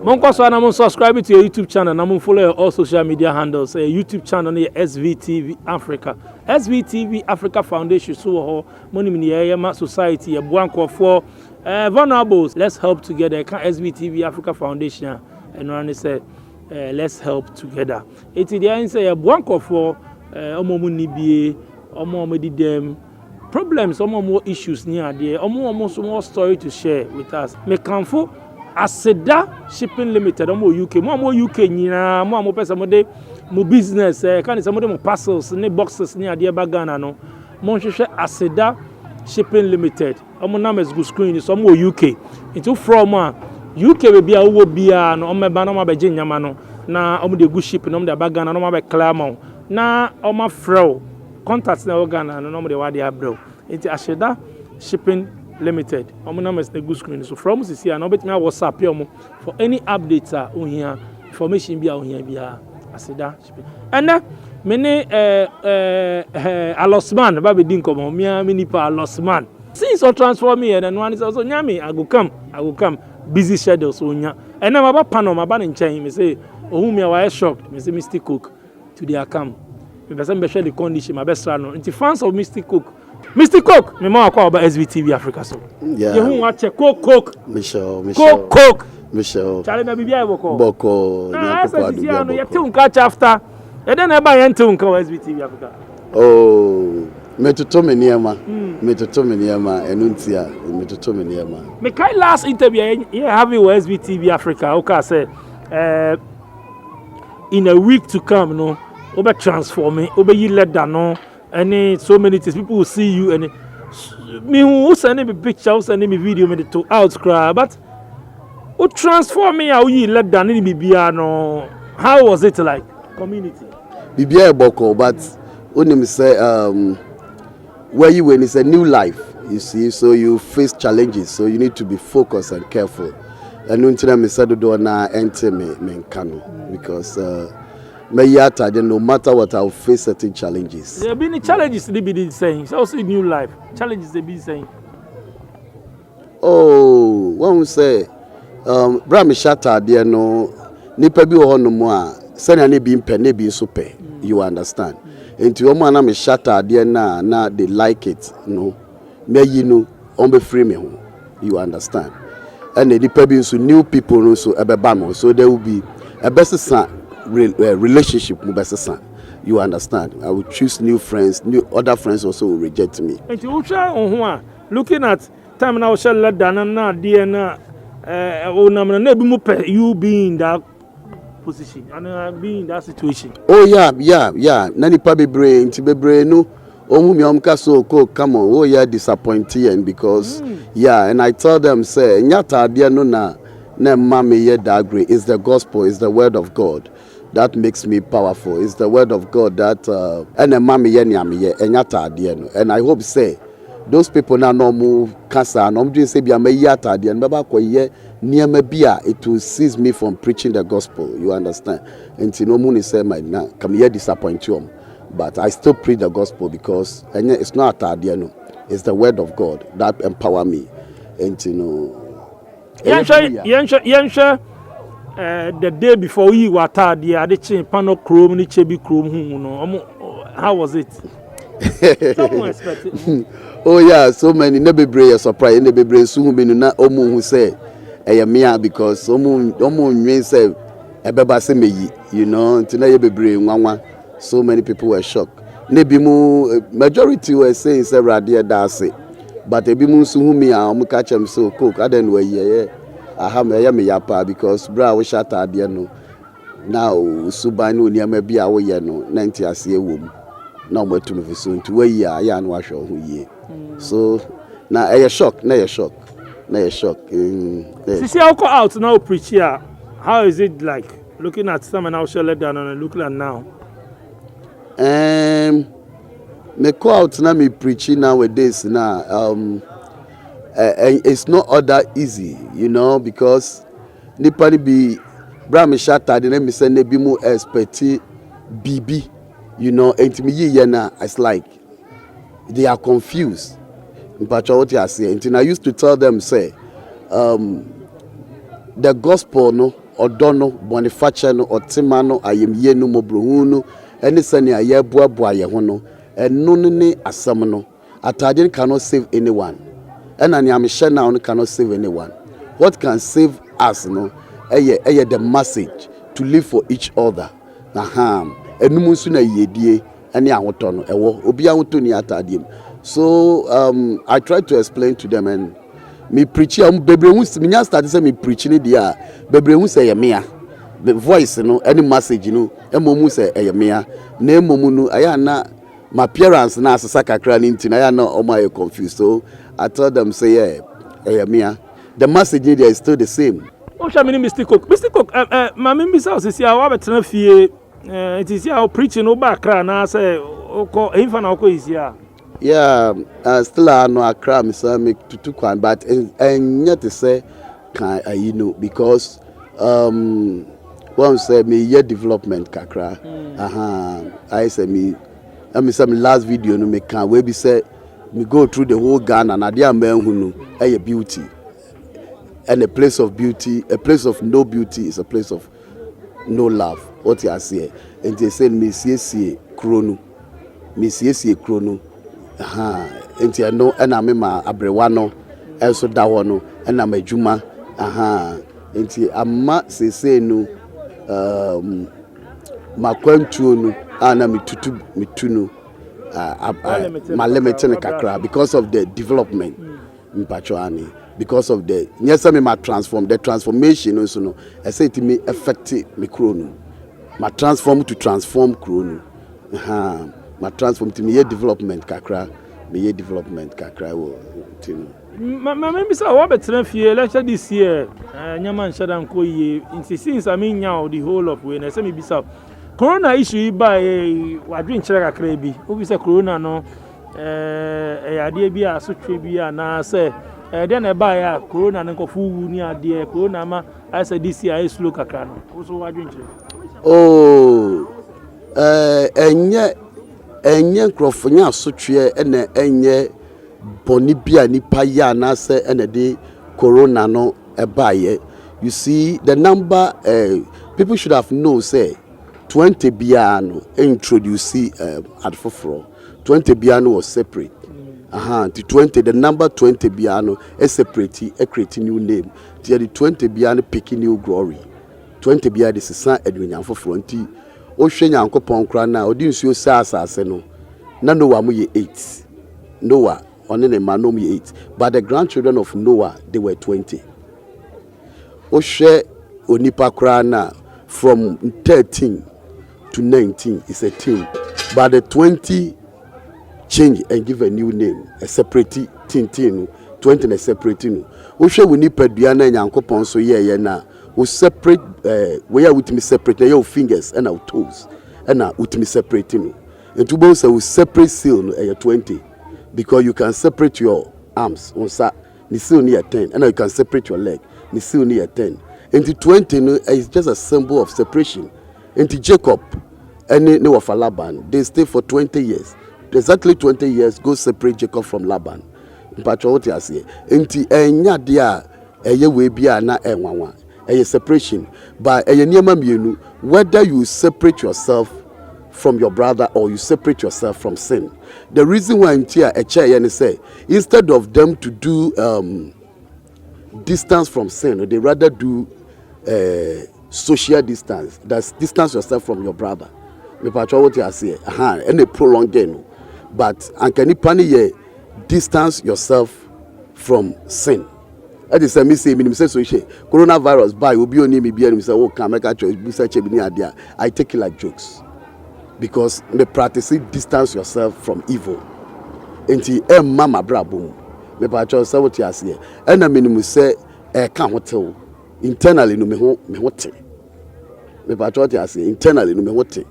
Monko so na subscribe to your YouTube channel. Na follow your all social media handles. YouTube channel na SVTV Africa. SVTV Africa Foundation so ho money ni yema society e boanko for vulnerables. Let's help together. Can SVTV Africa Foundation and run say let's help together. It is there say e boanko for omo ni bie omo di dem problems omo issues near there omo more story to share with us. Me kanfo Aseda Shipping Limited omo UK mo UK nyina mo pesa mo de mo business kan say mo de mo parcels ne boxes ne ade ba Ghana no mo hwehwe Aseda Shipping Limited omo na mes go screen so mo UK into from UK we bia wo bia no omo ba no ma be je nyama no na omo de go ship no omo de ba Ghana no ma be claim na omo frɛ contacts na Ghana no omo de wa de abro into Aseda Shipping Limited. I'm na mes good screen. So from this here, now bet me WhatsApp you for any updates on here, information be on here be Aseda Shipping. And then many Alosman, baby didn't come on me many pa Alosman. Since I transform me and one is also nyame, I go come. Busy schedule so nya. And then my panel, my ban in chain, me say, oh me I was shocked. Me say Mr. Cook today I come. Me person be share the condition my best run. Into fans of Mr. Cook. Mr. Cook, me ma call about SVTV Africa so. Yeah. You who watch Cook. Michelle. Cook. Michelle. Charlie na bibia boko. Na asa sisi ano ye te unka after. E den e ba ye te unka SVTV Africa. Oh, metoto me niema. Enu ntia, metoto me niema. Me kai last interview you have with SVTV Africa. Okay, say in a week to come no, obe transform me, obe yi let down no. And so many things people will see you and me who send me picture, who send me video, me to outcry, but who transform me how you let down in Bibiano. How was it like community? Bibia Boko, but when me say where you when it's a new life, you see, so you face challenges, so you need to be focused and careful. And until me said do na enter me kano because no matter what, I'll face certain challenges. There have been challenges they be saying. It's also new life. Challenges they be saying. Oh, one will say, Bram Shatta, dear no, Nipa bi ho no mo a, send any be impe, ne be super. You understand? Into your man, I'm a Shatta, dear na, they like it. No, me you know, on be free me home. You understand? And the Nipa be so new people, no, so ebebamo, so there will be a best son. Relationship you understand. I will choose new friends, other friends also will reject me. And looking at time now shall let down na DNA you being in that position and being in that situation. Oh yeah. Nani pa bebre inti bebre no mi omka so come on. Oh yeah, disappointing because and I tell them say nyata dia no na mama ye that great. It's the gospel, it's the word of God. That makes me powerful. It's the word of God that and I hope say those people now no move cancer and I'm just say be and it will cease me from preaching the gospel. You understand? And no moon say my now come here disappoint you. But I still preach the gospel because it's not it's the word of God that empower me. And the day before we were tired, the other chain panel chrome, ni chebi chrome. How was it? Someone expected. Oh yeah, so many never break surprise. Never break soon. Be na omu who say, "Mia," because omu mean say, "Ebeba se meyi." You know, until na be break nwanwa. So many people were shocked. Nebi mu majority were saying say radia dase, but ebi mu so hu me a omu catch am so cook. I don't know yeah. I have me yapa because bra we Shatta there no now subanu niam bia wo ye no 90 ase ewom na mo to me so nti we ya ya no ahwe ho ye so na e shock see how go out now preach here. How is it like looking at some and now shall let down and look like now me go out na me preaching nowadays now it's not all that easy, you know, because Nipani be Bram Shatta, the name is Nebi mu expecti BB, you know, and me yena, it's like they are confused. But what you are saying, and I used to tell them, say, the gospel, no, odono boniface no otima no ayemye no mobrohu no ene sane aye boaboa ye ho no eno ne asam no atade cannot save anyone ena ne amhye now no cannot save anyone. What can save us no eye the message to live for each other. Enum nso na yedie ene ahoto no ewo obi ahoto ni atade. So I try to explain to them, and me preach bebre hu me nya start say me preach ni dia bebre hu say yemea the voice no any message no emomu say yemea na emomu no aya na my appearance na asesa kakra ni ntina aya na omo ay confused. So I told them say yemea the message there is still the same. O sha me ni Mr. Cook ma me bi say sisi a wa betena fie it is how preaching no back kra na say o infa na o ko isia. Yeah, still no Accra me say me tutu kwan, but and yet to say can you know because one say me year development kakra. I say me say me last video no me can we be say me go through the whole Ghana na dia man hu no a beauty, and a place of beauty, a place of no beauty is a place of no love. What you say, and they say me see krono, me see krono. Enti no ena me ma abrewa no enso da ho no ena ma adwuma enti amma sese no makwantuo no ana mitu no ma limited kakra because of the development mpachoani, because of the nyesa me ma transform the transformation also no I say it me affect me krono ma transform to transform krono my transform to me development kakra wo tinu ma me say what better fie lecture this year nyama nshada nko ye since I mean now the whole of we na say me bisa corona issue by wadwen kire kakra bi obi say corona no ade bi asotwe bi na say de na ba ya corona no kofu wu ni ade corona ma I say this year is slow kakra no so wadwen kire enye nkrofo asotwe ene enye boni bia nipa ya na se ene de corona no ebaye. You see the number people should have know say 20 bia no introduce adfofro 20 bia no was separate to 20 the number 20 bia no is separate e create new name the 20 bia no pick new glory 20 bia this is edwenya fofro nti o hwe nyankopon kra na odi nsuo sa asase no na Noah mu ye 8 Noah on ne ma no mu 8 but the grandchildren of Noah they were 20. O hwe onipa kra na from 13 to 19 is a team, but the 20 change and give a new name, a separate team 20 na separate no o hwe onipa dua na nyankopon so ye na we separate we are with me separate your fingers and our toes and with me separating and to both say we separate seal no 20 because you can separate your arms on sa ni seal near 10 and you can separate your leg ni seal near 10 and the 20 no is just a symbol of separation. And Jacob and no of Laban they stay for 20 years, exactly 20 years go separate Jacob from Laban mpacho what you say enti enya dia eye we bia na enwanwa a separation by a niema mienu, whether you separate yourself from your brother or you separate yourself from sin. The reason why I'm here a chair and say instead of them to do distance from sin, they rather do social distance. That's distance yourself from your brother. Me patrol what you say, and a prolonged game. But and can you distance yourself from sin? That is me say me say so coronavirus by will be only me be and say oh can make a choice be such a be idea. I take it like jokes because me practice distance yourself from evil. Enti mama brabo me patrol say what you say and I mean say can hotel internally no me hotel me patrol what you say internally no me hotel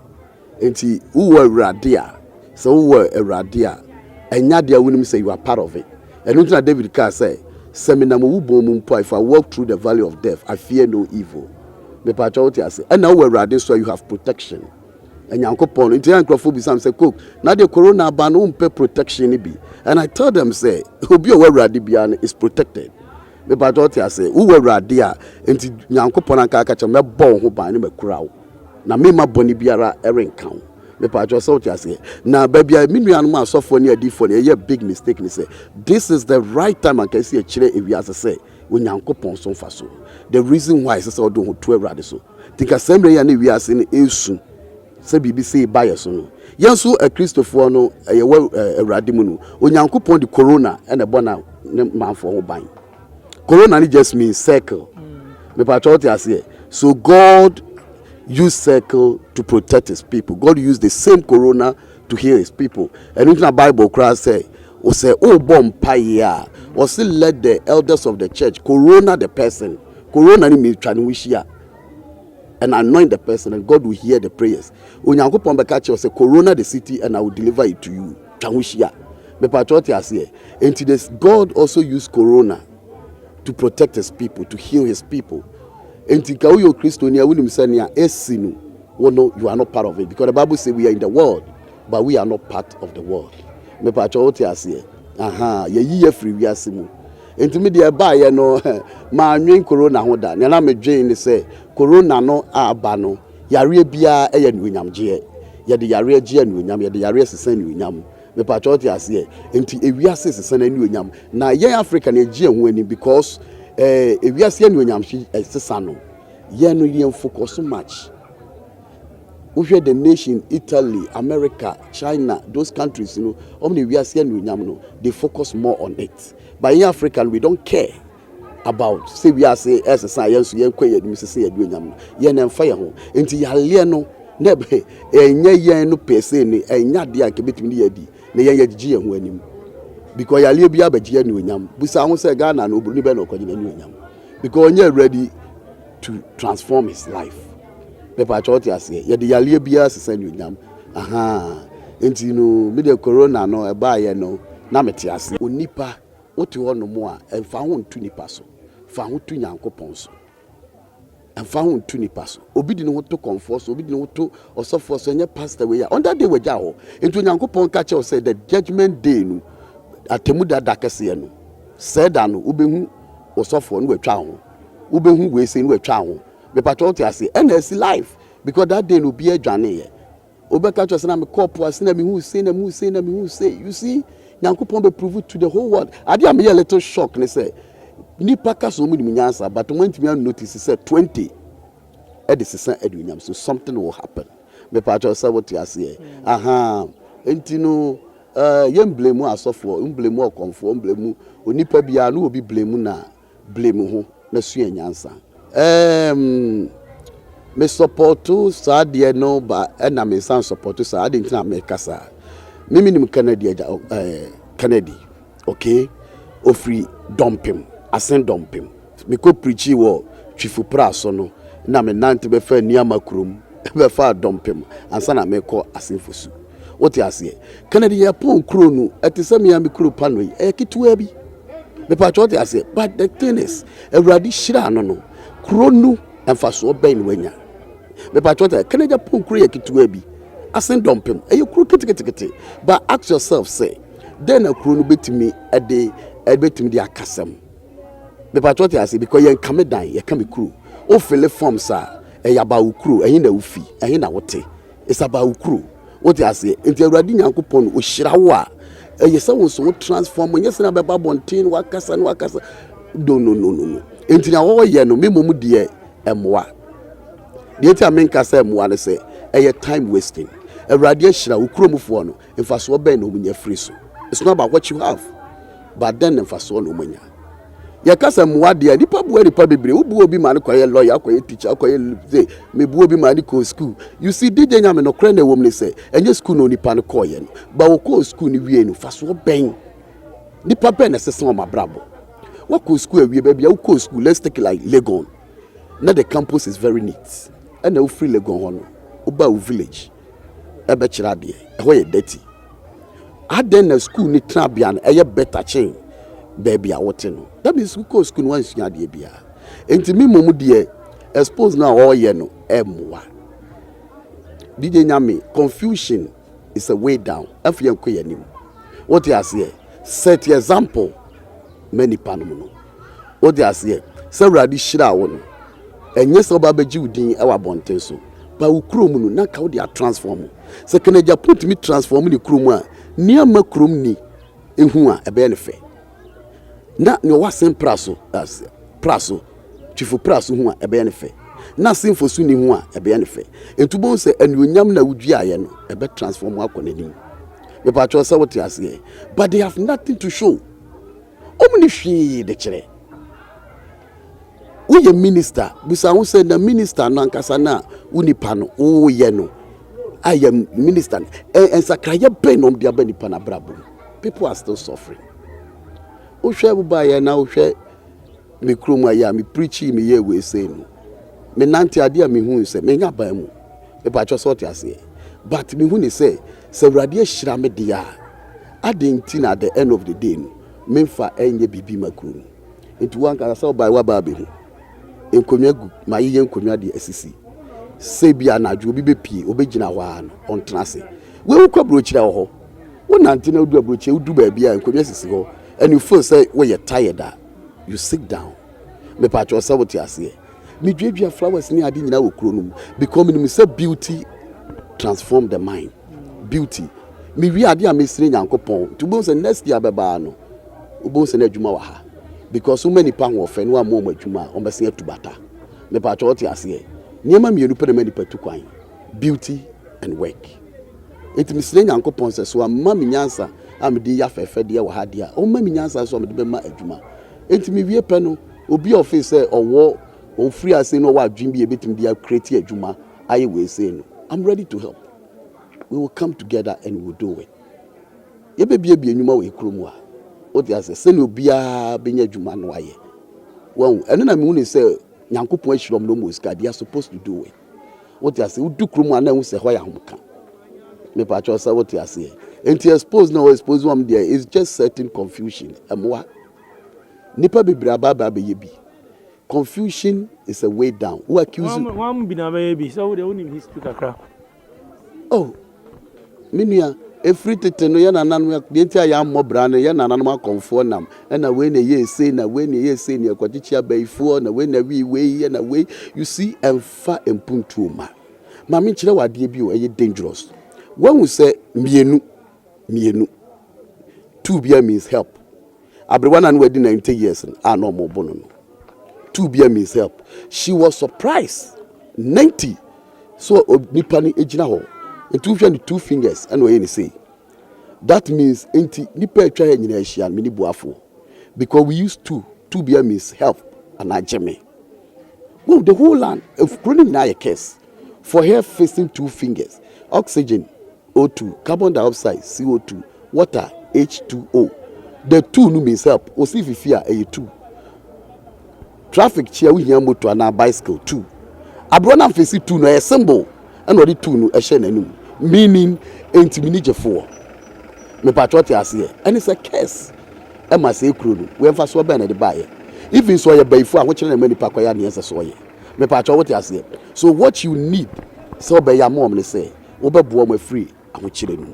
enti who were radia so who were a radia and yadia when me say you are part of it and until David Carr say seminar mo bom mpo if I walk through the valley of death I fear no evil. Me patrol what you say and now we're ready so you have protection and yankopon into yankofo bi sam say cook na the corona ban no pay protection be and I told them say obi o we ready bia is protected me ba dot ya say wo awurade a enti nyankopon anka aka che me bon ho ban ne makura wo na me ma boni biara erenka wo me pa jo so tia say na ba bia me nuanu ma asofo ne adifo ne ye big mistake ni say this is the right time and can see a chire ewiase say wo nyankopon so mfa so the reason why say so do ho to awurade so tinka semre ya ne wiase ne esu se bibi say buy so no yenso a Christopher no ye awurade mu no onyankopon di corona e na bona ne manfo ho ban corona ni just means circle me pa cho tia say so God use circle to protect his people. God used the same corona to heal his people. And in the Bible, Christ say, oh, bomb paya, or still let the elders of the church corona the person. Corona means tranwishia. And anoint the person, and God will hear the prayers. Unyanko pombe kache say corona the city, and I will deliver it to you. Tranwishia. Me patroti asiye. And to this, God also used corona to protect his people, to heal his people. Entika uyo Kristo ni awuni msania esinu wono you are not part of it because the Bible says we are in the world but we are not part of the world. Me pa cho oti ase ye yiye free wi ase mu entimi de ba ye no ma anwen corona ho da na me dwen ni say corona no aba no yare bia eye nuonyamje ye de yare agi anuonyam ye de yare sesa anuonyam me pa cho oti ase enti ewi ase sesa na anuonyam na ye Africa na agi ho ani because if you are seeing when I'm sano, you know you focus so much. We the nation, Italy, America, China, those countries, you know, only we are seeing when they focus more on it. But in Africa, we don't care about. Say we are say as a science, we are quiet. We say doing them. You are fire home. Until you are no, never. Enya no person, enya dia kebetimi di edi. Ne enya gigi ehun anim. Because ya lie bia bagia ni onyam busa ho say Ghana no obru be no kwagina ni onyam because onye ready to transform his life pepa choti ase ye de ya lie bia sesa ni onyam enti no me de corona no e ba ye no na mete ase onipa oti ho no mo a emfa ho ntu nipa so fa ho tu nyankopon so emfa ho ntu nipa so obi di no ho to comfort so obi di no ho to osofo so nye pastor we ya on that day we ja ho enti nyankopon ka che say the judgment day no atemuda dakese no said no ubehu osofo no atwa ho ubehu we say no atwa ho me patrol ase and it's life because that day no be adwane ye obeka cho say na me cop ase na me hu say you see nyankopon be prove to the whole world ade am a little shock ne say nipa ka so mu ni nyansa but when me notice say 20 e de sesa adunyam so something will happen me patrol say what you ase enti no yem blame asofo blame okonfo blame onipa bia na obi blame na blame ho na sua nyansa me support sa de no ba na me san support sa de ntina me kasa mimi nim Kennedy okay ofri dumping asen dumping me ko preach wo twifu praso no na me nante be fa niama krom be fa dumping ansa na me ko asenfosu what you say Kennedy ya pon kro nu etisem ya me kro pano yi kitua bi me pa what you say but the thing is Awurade shira no no kro nu emfaso ben wanya me pa what Kennedy pon kro ya kitua bi asen dompem kro kitikiti but ask yourself say then a kro nu betimi betimi di akasem me pa what you say because yen kame dan ye kame kro o fele form sa ba ukro na ufi na wote it's about ukro what you say enti Awurade nyankopon o hira wo a yesa wo so transform nyesa na beba bontin wakasa no enti na wo ye no memom de emwa de enti amenka say emwa ne say time wasting Awurade hira wo kromfo no mfaso ben no munya free so it's not about what you have but then mfaso no munya ya kasa muade nipa buwa nipa bebre ubu obi ma ne koye lawyer koye teacher koye say me bu obi ma ne ko school you see DJ nyame no kra na wom ne say enye school no nipa ne koye no ba wo ko school ni wie no faso ben nipa ben na sese o mabrabo wo ko school awie ba bia wo ko school let's take like Legon na the campus is very neat and na wo free Legon ho no wo ba wo village e be kira de e ho ye dirty aden na school ni tra bia no e ye better chain baby a wote no that means we go school one sua de bia enti me mom de expose na all ye no emwa DJ nyame confusion is a way down afia ko yanim what you say set example many panom no What they are saying, so radi shira one. And yes, oba beji udin ewa bonten so. But we krom no na ka they are transform. So can you put me transform the krom a near ma krom ni ehu a ebe ne fe. Na no wasen praso as praso chifu praso hu a ebe ne fe. Na sinfo su ni hu a ebe ne fe. Entubon se anuonyam na wudua ye no ebe transform akonanim. Me pa cho say what you say. But they have nothing to show. Omni hwi de kire. We a minister, bisa who said the minister no ankasa na unipa no wo ye no. I am minister and sakraya ben on dia ben nipa na brabo. People are still suffering. O hwe ba ye na o hwe me krom aya me preaching me ye we say no. Me nante ade a me hu say me nya ba mu. Me pa cho sort ase. But me hu ni say Awurade ahira me dia. Adenti na at the end of the day no. Me fa enye bibi makru. Nti wan ka say ba wa ba be hu. Enkomia gu ma yiye enkomia de asisi se bia na adwo bi bepie obegina ho ano ontena se we ukwa brochira ho wo nante na odu brochira udu ba bia enkomia sisi ho and you feel say we you tired you sit down me pa cho saboti ase me dwedwa flowers ni ade nyina wo kuro no because me say beauty transform the mind beauty me wi ade a me sire nyankopon to bo say next year beba no obo say na adwuma wa ha because so many pound of no am adwuma on be say tubata me pa cho ti ase niema mienu pe na mani patu kwan beauty and work it misle nyankopon se so amma me nyansa amde ya fefe de wa ha de a o ma me nyansa so amde be ma adwuma enti me wie pe no obi office say owo o free ase no wa adwin bi ebetim dia create adwuma aye we say no I'm ready to help. We will come together and we will do it. Ye be bia enwuma we kromu a o de ase se no bia benya adwuma no aye won eno na me hu ni say nyankopon ahyirom no mosika they are supposed to do it. What you say we do kromu ana hu say ho ya homka me pa cho say what you say enti expose no expose am there is just certain confusion amwa nipa bebra baba be ye bi confusion is a way down who accuse one be na be bi so we only history kakra oh minia efritete no ya nananu ya denti ya mmobra no ya nananu akonfo nam na we na ye say na we na ye say na kwachichi abaifo na we na we na we you see emfa empuntuoma ma me kire wade bi o e dangerous when we say mienu two bia means help abrewa na no wadi 90 years and no mo bono no two bia means help she was surprised 90 so nipa ni ejina ho into 22 fingers and we say that means enti nipa etwa nyina ahia me ni buafo because we use two bia means help and ajeme well the whole land of chronic na case for her facing two fingers oxygen O2 carbon dioxide CO2 water H2O the two no means help o see fifia e two traffic chia we hia motor na bicycle two abrona face two no a symbol and odi two no e hye nanum meaning enti for me patriotic ase and it's a curse e ma say kro no we emfa so ba na de bae even so ye baifo a wo kire na mani pa kwaya ne so ye me patriotic ase so what you need so be ya mom le say wo be bo am free a wo kire no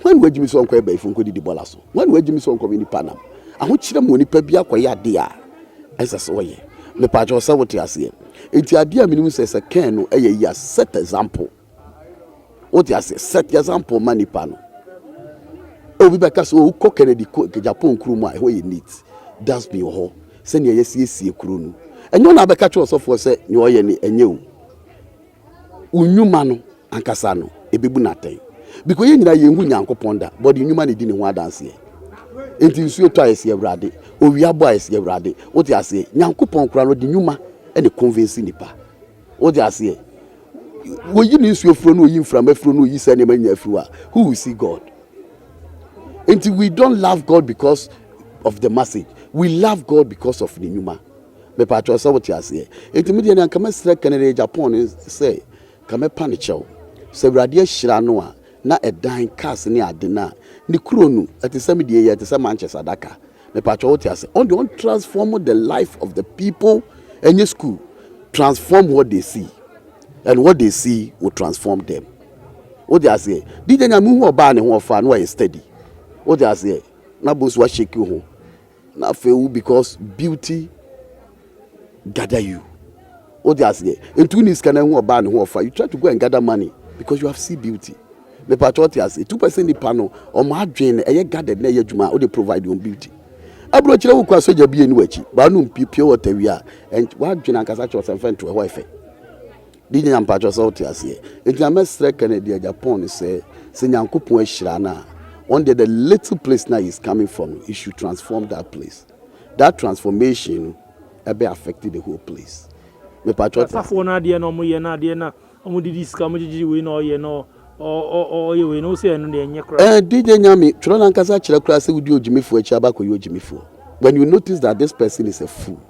when we jimi so nko baifo nko didi bola so when we jimi so nko mini panam a wo kire mo ni pa bia kwaya de a esa so ye me patriotic so what ase enti ade a minimum say can no e ya set example what you say set example mani pano obi beka so ko Kennedy ko Japan kru mu a ho ye neat that's be ho se ne ye kru nu enyo na beka cho so for say ne o ye ni enye o unyuma no ankasa no ebebu naten because ye nyina ye hu nyankopon da but unyuma ne di ne ho adanse enti nsu eto ayese Awurade owi abo ayese Awurade what you say nyankopon kra no di nyuma e ne convince nipa what you say when you need to from you from no you send him who will see God until we don't love God because of the message we love God because of the numa me patro say what you say intermediate and come stra Canada Japan say come panichel say Awurade ahira no a na edan cars ne ade na ne kuro nu atisam die ye atisam Manchester Daka me patro what you say on the transform the life of the people in your school transform what they see. And what they see will transform them. What they say, did any move or ban and fa no steady. What they say, na boss wa shake you. na fail because beauty gather you. What they say? In Tunis can who ban who offer you try to go and gather money because you have seen beauty. Me patriotic as 2% the panel or my drain a gathered near your juma or they provide you beauty. Abro chile wo kwaso ja bi enu achi ba no pure water wi a wa dwena kasa cho sem to a wife di nyam pa cho so te ase enti amestre Canada Japan say nyankopon ahira na one day the little place now is coming from you should transform that place. That transformation be affected the whole place. Me patriotic safo na de na omo ye na de na omo didi ska omo jiji we na oye no o ye we no say eno de enye kra DJ Nyami tro na nkasa kire kra say wudi ojimifo achi abako yo ojimifo. When you notice that this person is a fool,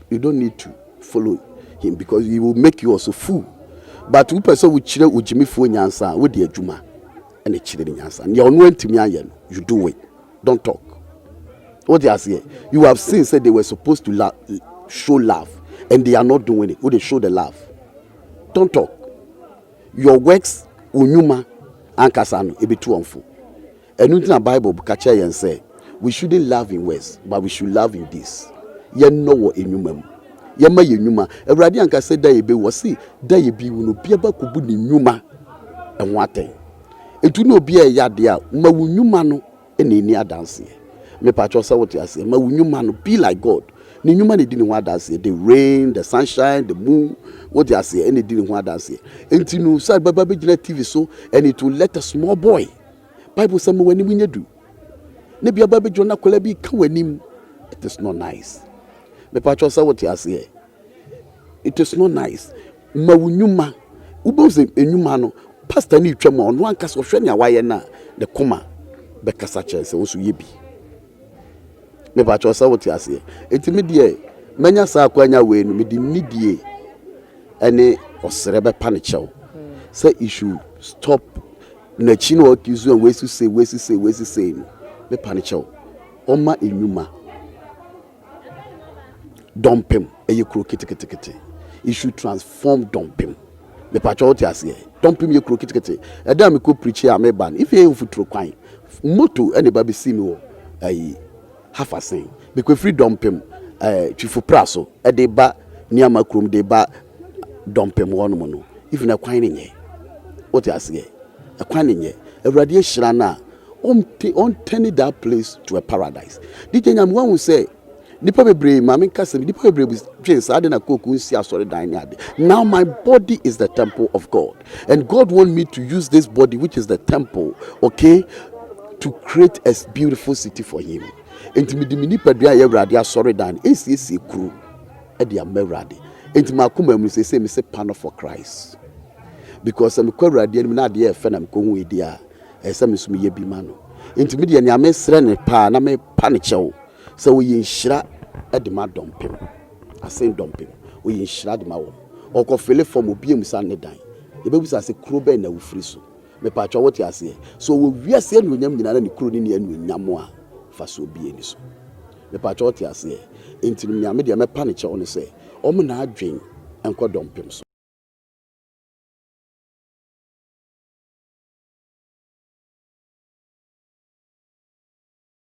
you don't need to follow him because he will make you also fool. But who person will chire ojimifo nyansa we de adwuma and chire nyansa. You know ntimi aye you do it. Don't talk. What they are saying, you have seen said they were supposed to show love and they are not doing it. Would they show the love? Don't talk. Your works unyuma ankasano e be too unful. And in the Bible catch and say we shouldn't love in words, but we should love in this. Ye know what enyuma. Ye ma yenyuma. Everybody anka say that ye be wasi that ye be no be aba kubu ni nyuma and what thing. It will not be a yadia ma wunyuma no eni ni adanse. Me patcho say what you say ma wunyuma no be like God. Ni nyuma ne didn't want dance. The rain, the sunshine, the moon, what you say any didn't want dance. Enti no say baba be TV so and it will let a small boy. Bible say me when we do. Ne bia baba jona kola bi ka wanim. It is not nice. Me patcho say what you say. It is not nice. Ma wunyuma uboze enyuma no pastor ni twam on wan kasa hwe ne awaye na the koma be kasa chense wo so yebi. Me patcho say what you say. Enti me de manya sa akwanya we no me di nidie ene osere be pa ne chew. Say you should stop na chi no akizu and we say me panicho oma enyuma dompem eye kro kitikiti you should transform dompem me pacho what ase dompem ye kro kitikiti e da me ko preach ya me ban if you futuro kwan moto anybody see me wo ai half a saying because free dompem twifu praso e de ba niama krom de ba dompem wono mo no if na kwan nye what ase a kwan nye Awurade ehira na on turn that place to a paradise. DJ Nyam one will say nipa bebre mama nkasa nipa bebre twins ade na koku nsi asore dan ne ade. Now my body is the temple of God and God want me to use this body which is the temple, okay, to create a beautiful city for him. Enti me di nipa dua ye Awurade asore dan esi kru e de amawurade. Enti makoma mu say me say panel for Christ. Because I'm quite ready and not dear friend I'm going with dear as some is me be mano. Intermediate and I may send pa and I may panic show. So we in shra at the mad dumping. I say dumping. We in shra the maw. Or coffee from obium Sunday dine. The babies as a crew ben will free so. Me patch what you say. So we are saying we name the crew in the end with Namoa for so be any so. Me patch what you say. Intermediate media me panic on say. Omana dream and call dumping so.